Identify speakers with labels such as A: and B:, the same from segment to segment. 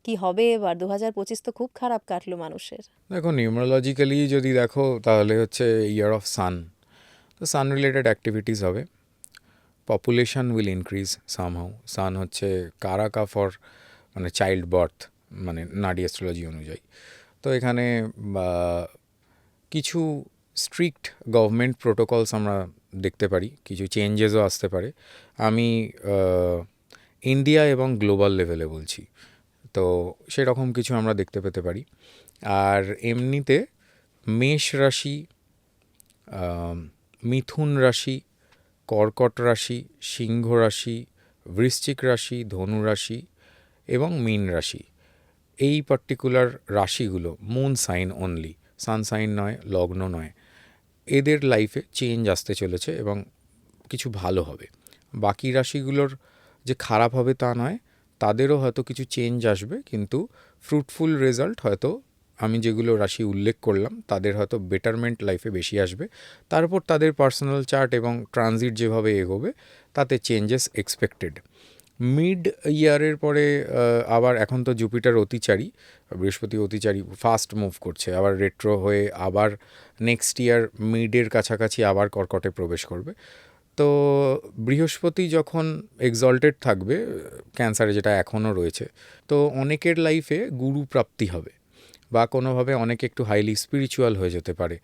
A: কি হবে এবার? 2025 তো খুব খারাপ কাটলো মানুষের।
B: দেখো, নিউমারোলজিক্যালি যদি দেখো তাহলে হচ্ছে ইয়ার অফ সান। তো সান রিলেটেড অ্যাক্টিভিটিস হবে, পপুলেশন উইল ইনক্রিজ সামহাউ। সান হচ্ছে কারাকা ফর মানে চাইল্ড বার্থ, মানে নাডি অ্যাস্ট্রোলজি অনুযায়ী। তো এখানে বা, কিছু স্ট্রিক্ট গভর্নমেন্ট প্রোটোকলস আমরা দেখতে পারি, কিছু চেঞ্জেসও আসতে পারে। আমি ইন্ডিয়া এবং গ্লোবাল লেভেলে বলছি, তো সেরকম কিছু আমরা দেখতে পেতে পারি। আর এমনিতে মেষ রাশি, মিথুন রাশি, কর্কট রাশি, সিংহ রাশি, বৃশ্চিক রাশি, ধনু রাশি এবং মীন রাশি, এই পার্টিকুলার রাশিগুলো মুন সাইন অনলি, সান সাইন নয়, লগ্ন নয়, এদের লাইফে চেঞ্জ আসতে চলেছে এবং কিছু ভালো হবে। বাকি রাশিগুলোর যে খারাপ হবে তা নয়, তাদেরও হয়তো কিছু চেঞ্জ আসবে, কিন্তু ফ্রুটফুল রেজাল্ট হয়তো আমি যেগুলো রাশি উল্লেখ করলাম তাদের হয়তো বেটারমেন্ট লাইফে বেশি আসবে। তারপর তাদের পার্সোনাল চার্ট এবং ট্রানজিট যেভাবে এগোবে তাতে চেঞ্জেস এক্সপেক্টেড। মিড ইয়ারের পরে আবার, এখন তো জুপিটার অতিচারী, বৃহস্পতি অতিচারী ফাস্ট মুভ করছে, আবার রেট্রো হয়ে আবার নেক্সট ইয়ার মিডের কাছাকাছি আবার কর্কটে প্রবেশ করবে। তো বৃহস্পতি যখন এক্সল্টেড থাকবে ক্যান্সারে, যেটা এখনও রয়েছে, তো অনেকের লাইফে গুরু প্রাপ্তি হবে বা কোনোভাবে অনেকে একটু হাইলি স্পিরিচুয়াল হয়ে যেতে পারে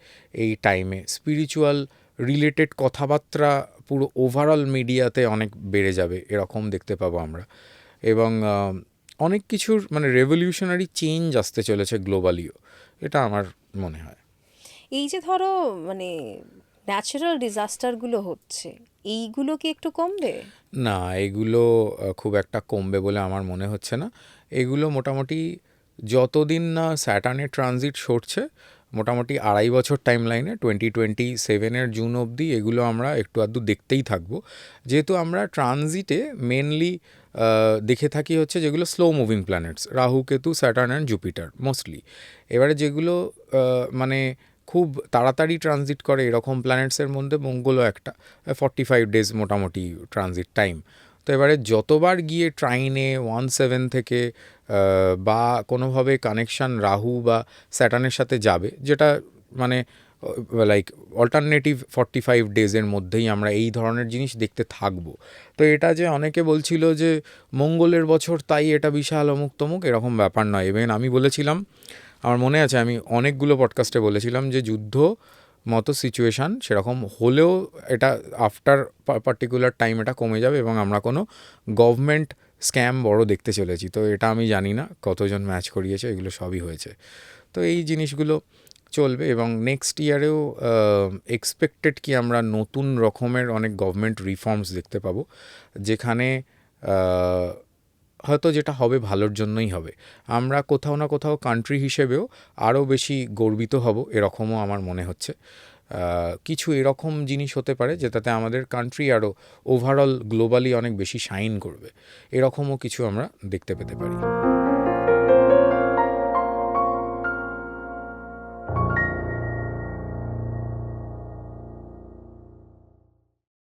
B: এই টাইমে। স্পিরিচুয়াল রিলেটেড কথাবার্তা পুরো ওভারঅল মিডিয়াতে অনেক বেড়ে যাবে, এরকম দেখতে পাবো আমরা। এবং অনেক কিছুর মানে রেভলিউশনারি চেঞ্জ আসতে চলেছে গ্লোবালিও, এটা আমার মনে হয়।
A: এই যে ধরো মানে ন্যাচারাল ডিজাস্টারগুলো হচ্ছে, এইগুলো কি একটু কমবে?
B: না, এগুলো খুব একটা কমবে বলে আমার মনে হচ্ছে না। এগুলো মোটামুটি যতদিন না স্যাটার্নের ট্রানজিট সরছে, মোটামুটি 2.5 বছর টাইম লাইনে 2027 জুন অবধি এগুলো আমরা একটু আধটু দেখতেই থাকবো। যেহেতু আমরা ট্রানজিটে মেনলি দেখে থাকি হচ্ছে যেগুলো slow moving planets, Rahu, Ketu, Saturn and Jupiter mostly. এবারে যেগুলো মানে খুব তাড়াতাড়ি ট্রানজিট করে এরকম প্ল্যানেটসের মধ্যে মঙ্গলও একটা, 45 ডেজ মোটামুটি ট্রানজিট টাইম। তো এবারে যতবার গিয়ে ট্রাইনে 17 থেকে বা কোনোভাবে কানেকশান রাহু বা স্যাটার্নের সাথে যাবে, যেটা মানে লাইক অল্টারনেটিভ 45 ডেজের মধ্যেই আমরা এই ধরনের জিনিস দেখতে থাকবো। তো এটা যে অনেকে বলছিল যে মঙ্গলের বছর তাই এটা বিশাল অমুক তমুক, এরকম ব্যাপার নয়। ইভেন আমি বলেছিলাম, আমার মনে আছে আমি অনেকগুলো পডকাস্টে বলেছিলাম যে যুদ্ধ মতো সিচুয়েশান সেরকম হলেও এটা আফটার পার্টিকুলার টাইম এটা কমে যাবে এবং আমরা কোনো গভর্নমেন্ট স্ক্যাম বড় দেখতে চলেছি। তো এটা আমি জানি না কতজন ম্যাচ করিয়েছে, এগুলো সবই হয়েছে। তো এই জিনিসগুলো চলবে এবং নেক্সট ইয়ারেও এক্সপেক্টেড কি আমরা নতুন রকমের অনেক গভর্নমেন্ট রিফর্মস দেখতে পাবো, যেখানে হয়তো যেটা হবে ভালোর জন্যই হবে। আমরা কোথাও না কোথাও কান্ট্রি হিসেবেও আরও বেশি গর্বিত হব, এরকমও আমার মনে হচ্ছে। কিছু এরকম জিনিস হতে পারে যেটাতে আমাদের কান্ট্রি আরও ওভারঅল গ্লোবালি অনেক বেশি শাইন করবে, এরকমও কিছু আমরা দেখতে পেতে পারি।